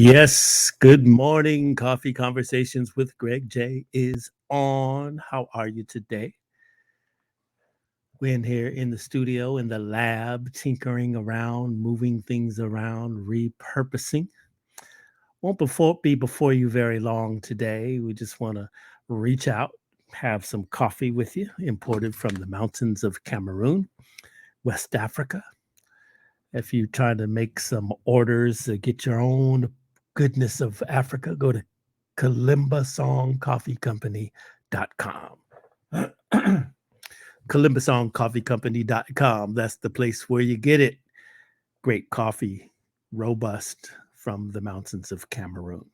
Yes, good morning. Coffee Conversations with Greg J is on. How are you today? We're in here in the studio, in the lab, tinkering around, moving things around, repurposing. Won't be before you very long today. We just want to reach out, have some coffee with you, imported from the mountains of Cameroon, West Africa. If you try to make some orders, get your own goodness of Africa, go to columbusongcoffeecompany.com. columbusongcoffeecompany.com. That's the place where you get it. Great coffee, robust from the mountains of Cameroon.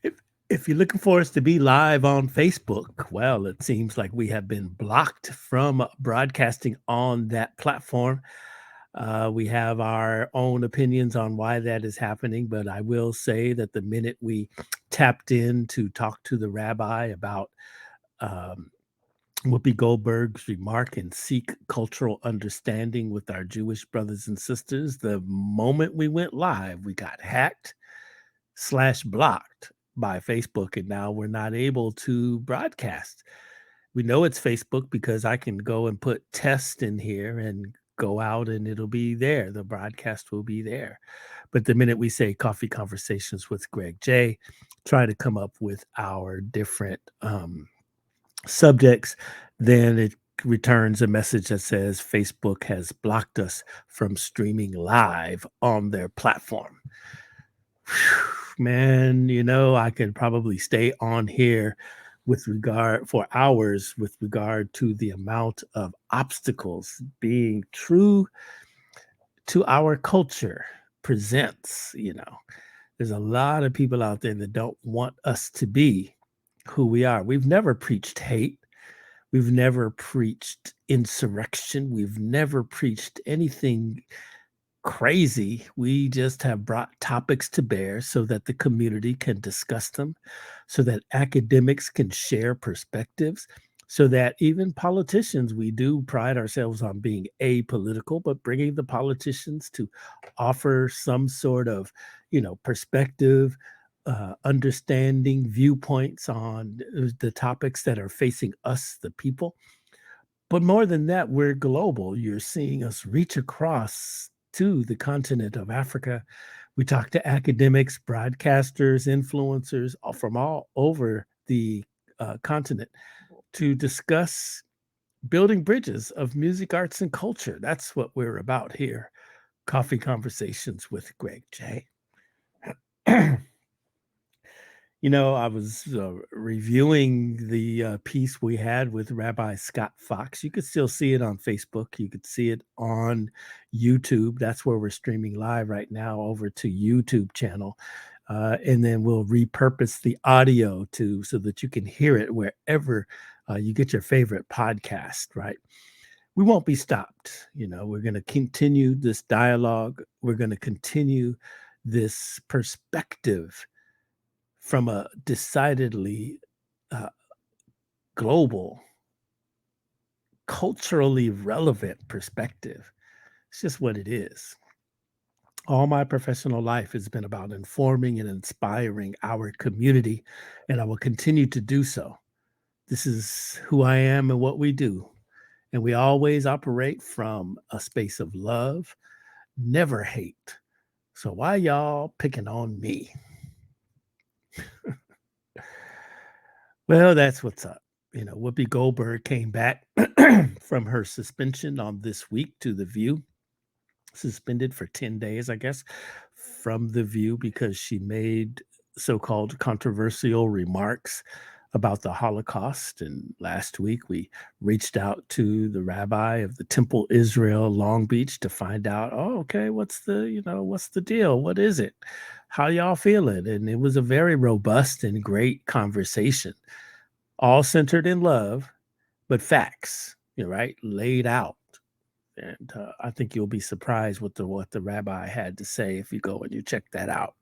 If, if you're looking for us to be live on Facebook, well, it seems like we have been blocked from broadcasting on that platform. We have our own opinions on why that is happening, but I will say that the minute we tapped in to talk to the rabbi about um, Whoopi Goldberg's remark and seek cultural understanding with our Jewish brothers and sisters, the moment we went live, we got hacked/blocked by Facebook, and now we're not able to broadcast. We know it's Facebook because I can go and put test in here and go out and it'll be there. The broadcast will be there. But the minute we say Coffee Conversations with Greg J, try to come up with our different subjects, then it returns a message that says Facebook has blocked us from streaming live on their platform. Whew, man, I could probably stay on here with regard for hours with regard to the amount of obstacles being true to our culture presents. There's a lot of people out there that don't want us to be who we are. We've never preached hate. We've never preached insurrection. We've never preached anything crazy. We just have brought topics to bear so that the community can discuss them, so that academics can share perspectives, so that even politicians, we do pride ourselves on being apolitical, but bringing the politicians to offer some sort of, perspective, understanding, viewpoints on the topics that are facing us, the people. But more than that, we're global. You're seeing us reach across to the continent of Africa. We talk to academics, broadcasters, influencers from all over the continent to discuss building bridges of music, arts, and culture. That's what we're about here. Coffee Conversations with Greg J. I was reviewing the piece we had with Rabbi Scott Fox. You could still see it on Facebook. You could see it on YouTube. That's where we're streaming live right now over to YouTube channel. And then we'll repurpose the audio so that you can hear it wherever you get your favorite podcast, right? We won't be stopped. We're going to continue this dialogue. We're going to continue this perspective from a decidedly uh, global, culturally relevant perspective. It's just what it is. All my professional life has been about informing and inspiring our community, and I will continue to do so. This is who I am and what we do. And we always operate from a space of love, never hate. So why y'all picking on me? Well, that's what's up. Whoopi Goldberg came back from her suspension on This Week to The View, suspended for 10 days, I guess, from The View because she made so-called controversial remarks about the Holocaust. And last week we reached out to the rabbi of the Temple Israel Long Beach to find out, okay, what's the deal? What is it? How y'all feeling? And it was a very robust and great conversation, all centered in love, but facts, right? Laid out. And I think you'll be surprised with what the rabbi had to say if you go and you check that out.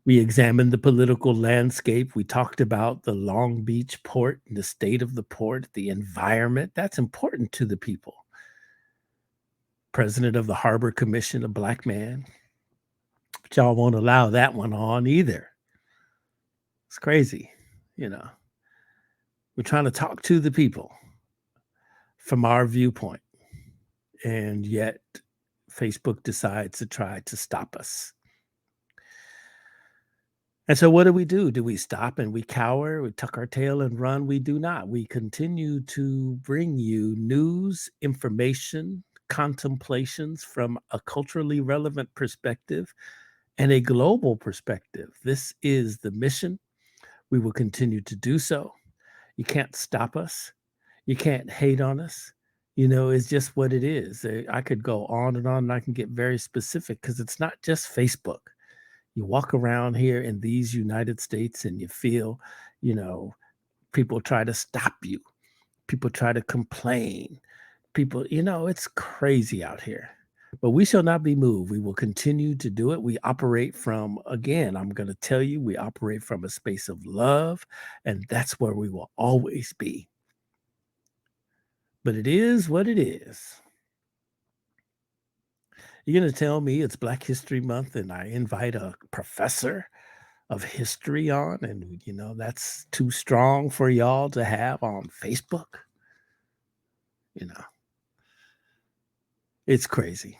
We examined the political landscape. We talked about the Long Beach port, the state of the port, the environment. That's important to the people. president of the Harbor Commission, a black man. But y'all won't allow that one on either. It's crazy. You know, we're trying to talk to the people from our viewpoint, and yet Facebook decides to try to stop us. And so, what do we do? Do we stop and we cower, we tuck our tail and run? We do not. We continue to bring you news, information, contemplations from a culturally relevant perspective and a global perspective. This is the mission. We will continue to do so. You can't stop us. You can't hate on us. It's just what it is. I could go on and I can get very specific because it's not just Facebook. You walk around here in these United States and you feel, you know, people try to stop you. People try to complain. People, it's crazy out here. But we shall not be moved. We will continue to do it. We operate from, again, I'm going to tell you, we operate from a space of love, and that's where we will always be. But it is what it is. You're going to tell me it's Black History Month and I invite a professor of history on, and that's too strong for y'all to have on Facebook? You know, it's crazy.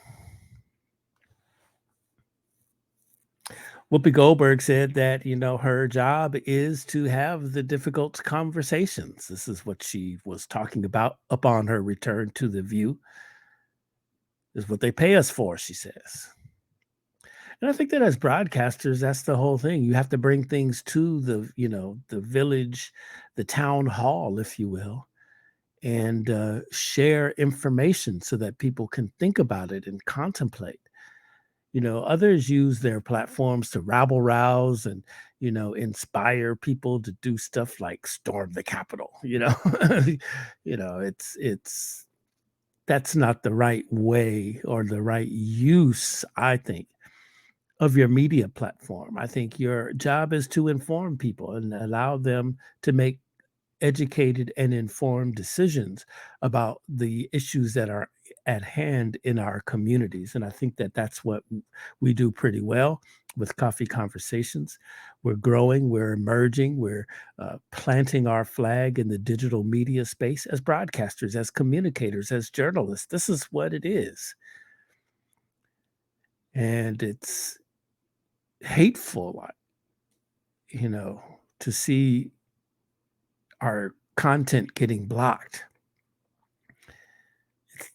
Whoopi Goldberg said that, her job is to have the difficult conversations. This is what she was talking about upon her return to The View. This is what they pay us for, she says. And I think that as broadcasters, that's the whole thing. You have to bring things to the village, the town hall, if you will, and share information so that people can think about it and contemplate. Others use their platforms to rabble rouse and, inspire people to do stuff like storm the Capitol. It's that's not the right way or the right use, I think, of your media platform. I think your job is to inform people and allow them to make educated and informed decisions about the issues that are at hand in our communities. And I think that that's what we do pretty well with Coffee Conversations. We're growing, we're emerging, we're planting our flag in the digital media space as broadcasters, as communicators, as journalists. This is what it is. And it's hateful, to see our content getting blocked.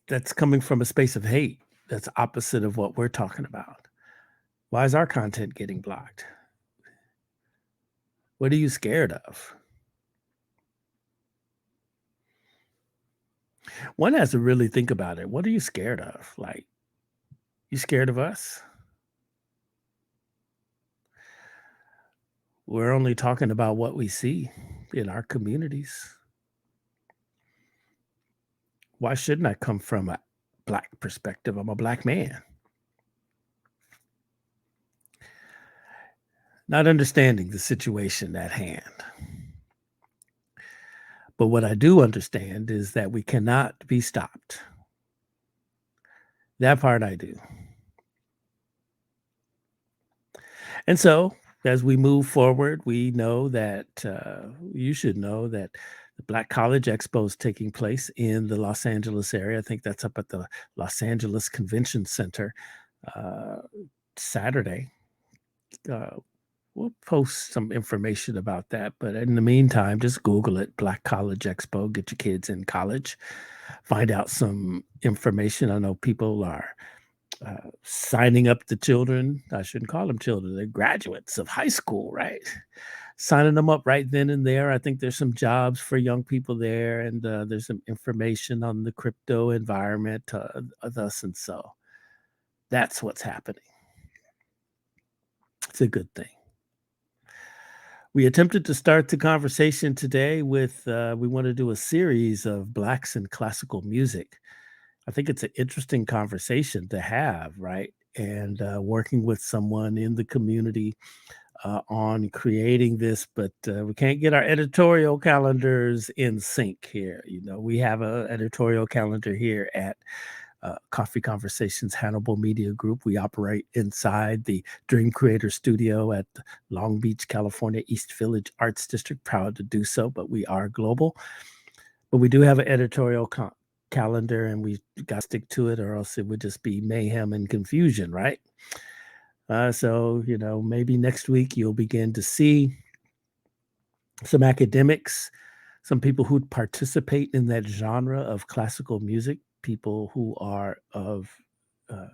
That's coming from a space of hate. That's opposite of what we're talking about. Why is our content getting blocked? What are you scared of? One has to really think about it. What are you scared of? Like, you scared of us? We're only talking about what we see in our communities. Why shouldn't I come from a Black perspective? I'm a Black man. Not understanding the situation at hand. But what I do understand is that we cannot be stopped. That part I do. And so, as we move forward, we know that you should know that the Black College Expo is taking place in the Los Angeles area. I think that's up at the Los Angeles Convention Center uh, Saturday. Uh, we'll post some information about that. But in the meantime, just Google it, Black College Expo, get your kids in college, find out some information. I know people are signing up the children. I shouldn't call them children. They're graduates of high school, right? Signing them up right then and there. I think there's some jobs for young people there, and there's some information on the crypto environment, thus and so. That's what's happening. It's a good thing. We attempted to start the conversation today with we want to do a series of Blacks in classical music. I think it's an interesting conversation to have, right? And working with someone in the community on creating this, but we can't get our editorial calendars in sync here. We have an editorial calendar here at Coffee Conversations Hannibal Media Group. We operate inside the Dream Creator Studio at Long Beach, California, East Village Arts District. Proud to do so, but we are global. But we do have an editorial calendar, and we got to stick to it, or else it would just be mayhem and confusion, right? So, maybe next week you'll begin to see some academics, some people who participate in that genre of classical music, people who are of, uh,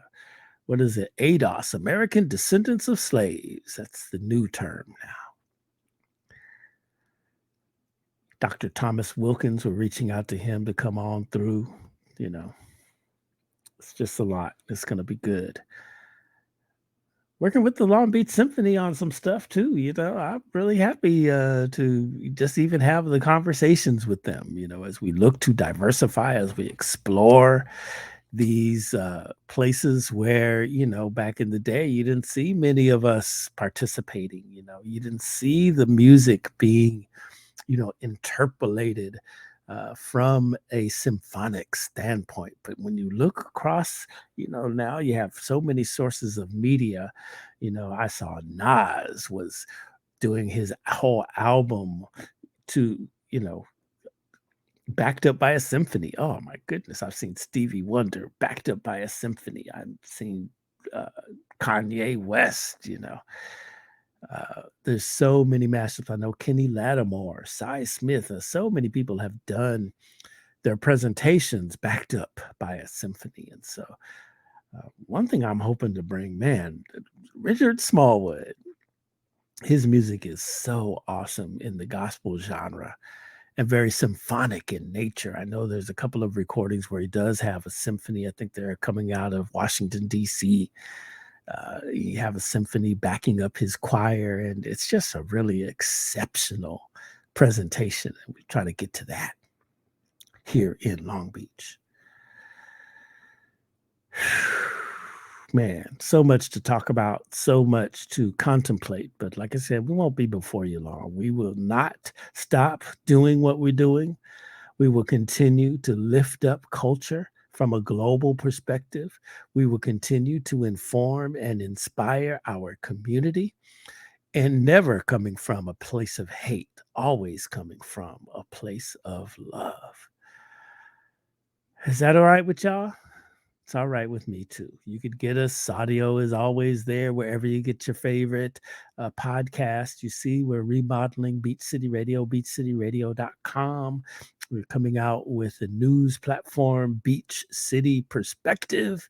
what is it, ADOS, American Descendants of Slaves. That's the new term now. Dr. Thomas Wilkins, we're reaching out to him to come on through. It's just a lot. It's going to be good. Working with the Long Beach Symphony on some stuff too. I'm really happy to just even have the conversations with them, as we look to diversify, as we explore these places where, back in the day, you didn't see many of us participating. You didn't see the music being, interpolated from a symphonic standpoint. But when you look across, now you have so many sources of media. I saw Nas was doing his whole album to, backed up by a symphony. Oh my goodness. I've seen Stevie Wonder backed up by a symphony. I've seen uh, Kanye West, there's so many mashups. I know Kenny Lattimore, Cy Smith, so many people have done their presentations backed up by a symphony. And so, one thing I'm hoping to bring, man, Richard Smallwood, his music is so awesome in the gospel genre and very symphonic in nature. I know there's a couple of recordings where he does have a symphony. I think they're coming out of Washington, D.C. You have a symphony backing up his choir, and it's just a really exceptional presentation. And we try to get to that here in Long Beach. Man, so much to talk about, so much to contemplate. But like I said, we won't be before you long. We will not stop doing what we're doing. We will continue to lift up culture from a global perspective. We will continue to inform and inspire our community, and never coming from a place of hate, always coming from a place of love. Is that all right with y'all? It's all right with me too. You could get us. Audio is always there wherever you get your favorite podcast. You see, we're remodeling Beach City Radio, beachcityradio.com. We're coming out with a news platform, Beach City Perspective,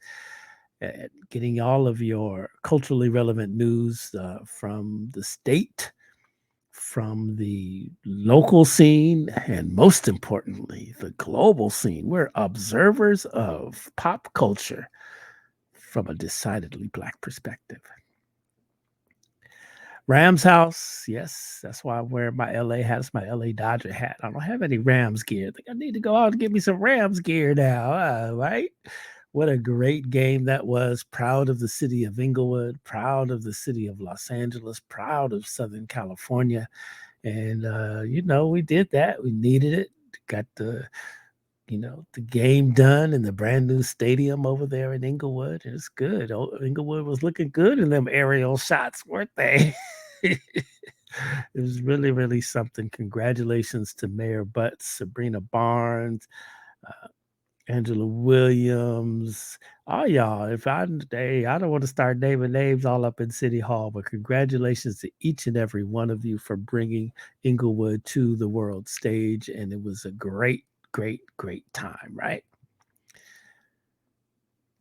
and getting all of your culturally relevant news from the state, from the local scene, and most importantly, the global scene. We're observers of pop culture from a decidedly Black perspective. Rams house, yes, that's why I'm wearing my LA hat. It's my LA Dodger hat. I don't have any Rams gear. I think I need to go out and get me some Rams gear now, right? What a great game that was. Proud of the city of Inglewood, proud of the city of Los Angeles, proud of Southern California. And, we did that. We needed it. Got the game done in the brand new stadium over there in Inglewood. It's good. Inglewood was looking good in them aerial shots, weren't they? It was really, really something. Congratulations to Mayor Butts, Sabrina Barnes, uh, Angela Williams, all y'all. I don't want to start naming names all up in City Hall, but congratulations to each and every one of you for bringing Inglewood to the world stage. And it was a great, great, great time, right?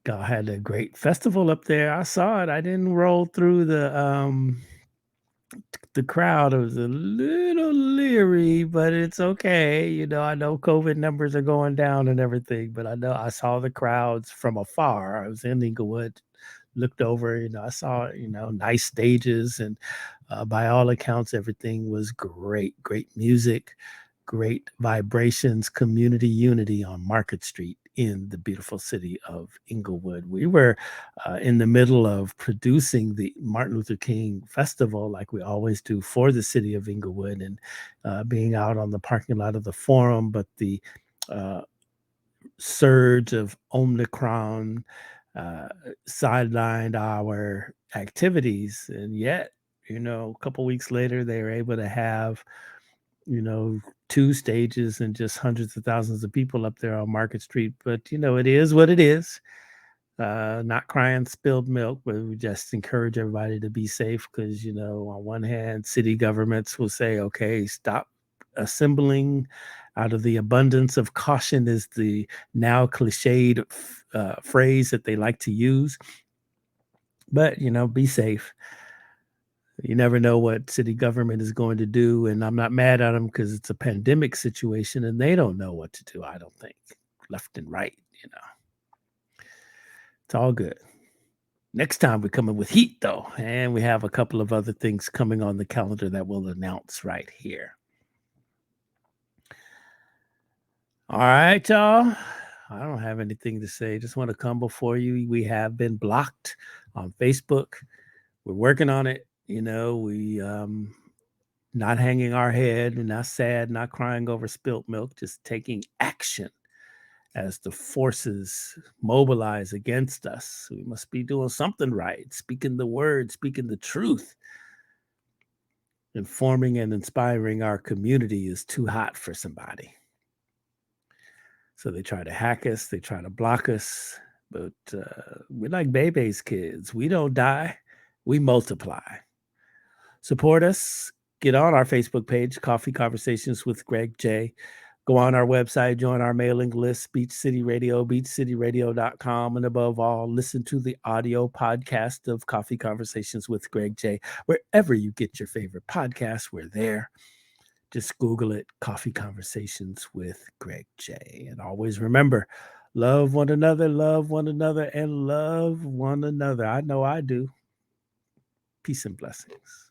Y'all had a great festival up there. I saw it. I didn't roll through the crowd. Was a little leery, but it's okay. I know COVID numbers are going down and everything, but I know I saw the crowds from afar. I was in Inglewood, looked over, I saw, nice stages, and by all accounts, everything was great. Great music, great vibrations, community unity on Market Street in the beautiful city of Inglewood. We were in the middle of producing the Martin Luther King Festival, like we always do for the city of Inglewood, and being out on the parking lot of the Forum. But the uh, surge of Omicron uh, sidelined our activities, and yet, a couple weeks later, they were able to have, you know, two stages and just hundreds of thousands of people up there on Market Street. But it is what it is. Not crying spilled milk, but we just encourage everybody to be safe because, on one hand, city governments will say, okay, stop assembling out of the abundance of caution, is the now cliched phrase that they like to use. But, be safe. You never know what city government is going to do. And I'm not mad at them because it's a pandemic situation and they don't know what to do, I don't think, left and right. It's all good. Next time we're coming with heat, though, and we have a couple of other things coming on the calendar that we'll announce right here. All right, y'all. I don't have anything to say. Just want to come before you. We have been blocked on Facebook. We're working on it. We not hanging our head, not sad, not crying over spilt milk, just taking action as the forces mobilize against us. We must be doing something right, speaking the word, speaking the truth. Informing and inspiring our community is too hot for somebody. So they try to hack us, they try to block us, but we're like Bebe's kids. We don't die, we multiply. Support us. Get on our Facebook page, Coffee Conversations with Greg J. Go on our website, join our mailing list, Beach City Radio, beachcityradio.com. And above all, listen to the audio podcast of Coffee Conversations with Greg J. Wherever you get your favorite podcasts, we're there. Just Google it, Coffee Conversations with Greg J. And always remember, love one another, and love one another. I know I do. Peace and blessings.